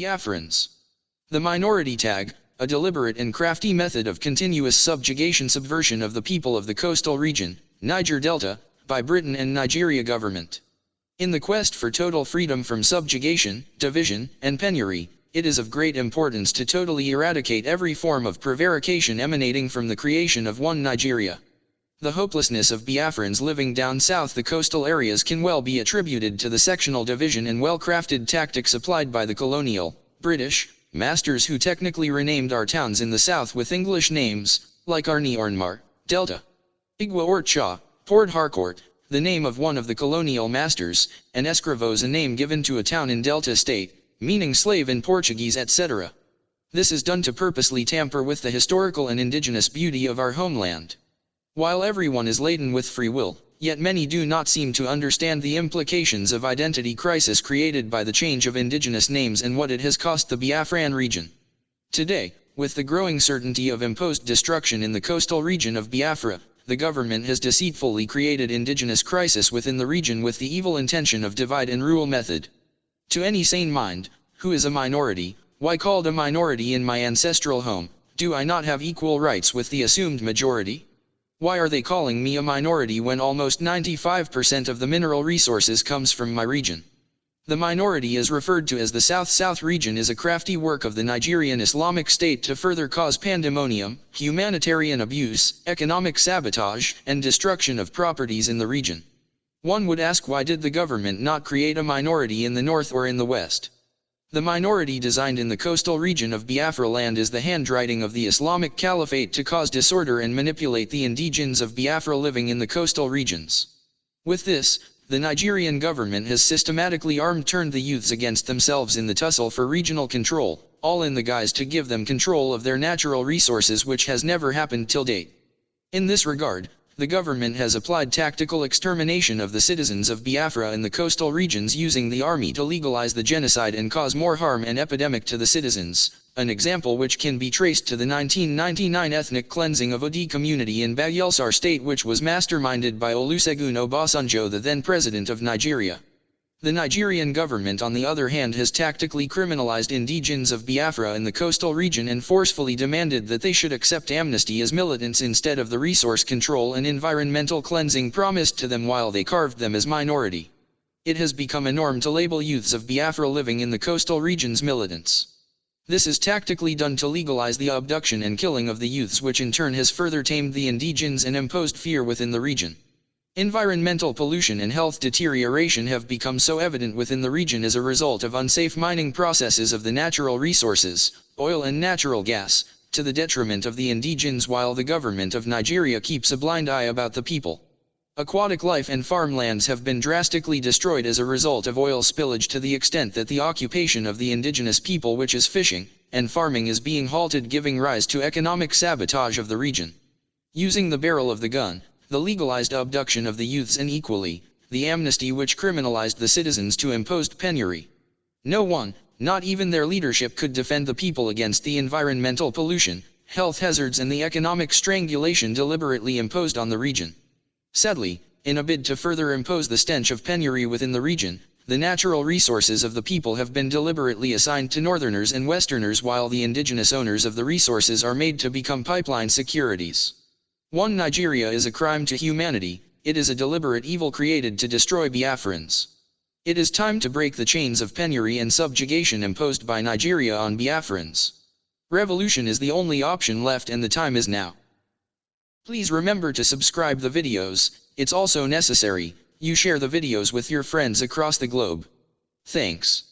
Biafrans. The minority tag, a deliberate and crafty method of continuous subversion of the people of the coastal region, Niger Delta, by Britain and Nigeria government. In the quest for total freedom from subjugation, division, and penury, it is of great importance to totally eradicate every form of prevarication emanating from the creation of one Nigeria. The hopelessness of Biafrans living down south the coastal areas can well be attributed to the sectional division and well-crafted tactics applied by the colonial, British, masters who technically renamed our towns in the south with English names, like Arni Ornmar, Delta, Igwa Orcha, Port Harcourt, the name of one of the colonial masters, and Escravos, a name given to a town in Delta State, meaning slave in Portuguese, etc. This is done to purposely tamper with the historical and indigenous beauty of our homeland. While everyone is laden with free will, yet many do not seem to understand the implications of identity crisis created by the change of indigenous names and what it has cost the Biafran region. Today, with the growing certainty of imposed destruction in the coastal region of Biafra, the government has deceitfully created indigenous crisis within the region with the evil intention of divide and rule method. To any sane mind, who is a minority, why called a minority in my ancestral home, do I not have equal rights with the assumed majority? Why are they calling me a minority when almost 95% of the mineral resources comes from my region? The minority is referred to as the South-South region is a crafty work of the Nigerian Islamic State to further cause pandemonium, humanitarian abuse, economic sabotage, and destruction of properties in the region. One would ask, why did the government not create a minority in the north or in the west? The minority designed in the coastal region of Biafra land is the handwriting of the Islamic Caliphate to cause disorder and manipulate the indigenes of Biafra living in the coastal regions. With this, the Nigerian government has systematically turned the youths against themselves in the tussle for regional control, all in the guise to give them control of their natural resources, which has never happened till date. In this regard, the government has applied tactical extermination of the citizens of Biafra in the coastal regions using the army to legalize the genocide and cause more harm and epidemic to the citizens, an example which can be traced to the 1999 ethnic cleansing of Odi community in Bayelsa state, which was masterminded by Olusegun Obasanjo, the then president of Nigeria. The Nigerian government, on the other hand, has tactically criminalized indigenes of Biafra in the coastal region and forcefully demanded that they should accept amnesty as militants instead of the resource control and environmental cleansing promised to them while they carved them as minority. It has become a norm to label youths of Biafra living in the coastal regions militants. This is tactically done to legalize the abduction and killing of the youths, which in turn has further tamed the indigenes and imposed fear within the region. Environmental pollution and health deterioration have become so evident within the region as a result of unsafe mining processes of the natural resources, oil and natural gas, to the detriment of the indigenes, while the government of Nigeria keeps a blind eye about the people. Aquatic life and farmlands have been drastically destroyed as a result of oil spillage, to the extent that the occupation of the indigenous people, which is fishing and farming, is being halted, giving rise to economic sabotage of the region. Using the barrel of the gun, the legalized abduction of the youths, and equally, the amnesty which criminalized the citizens to imposed penury. No one, not even their leadership, could defend the people against the environmental pollution, health hazards and the economic strangulation deliberately imposed on the region. Sadly, in a bid to further impose the stench of penury within the region, the natural resources of the people have been deliberately assigned to northerners and westerners, while the indigenous owners of the resources are made to become pipeline securities. One Nigeria is a crime to humanity. It is a deliberate evil created to destroy Biafrans. It is time to break the chains of penury and subjugation imposed by Nigeria on Biafrans. Revolution is the only option left, and the time is now. Please remember to subscribe the videos. It's also necessary you share the videos with your friends across the globe. Thanks.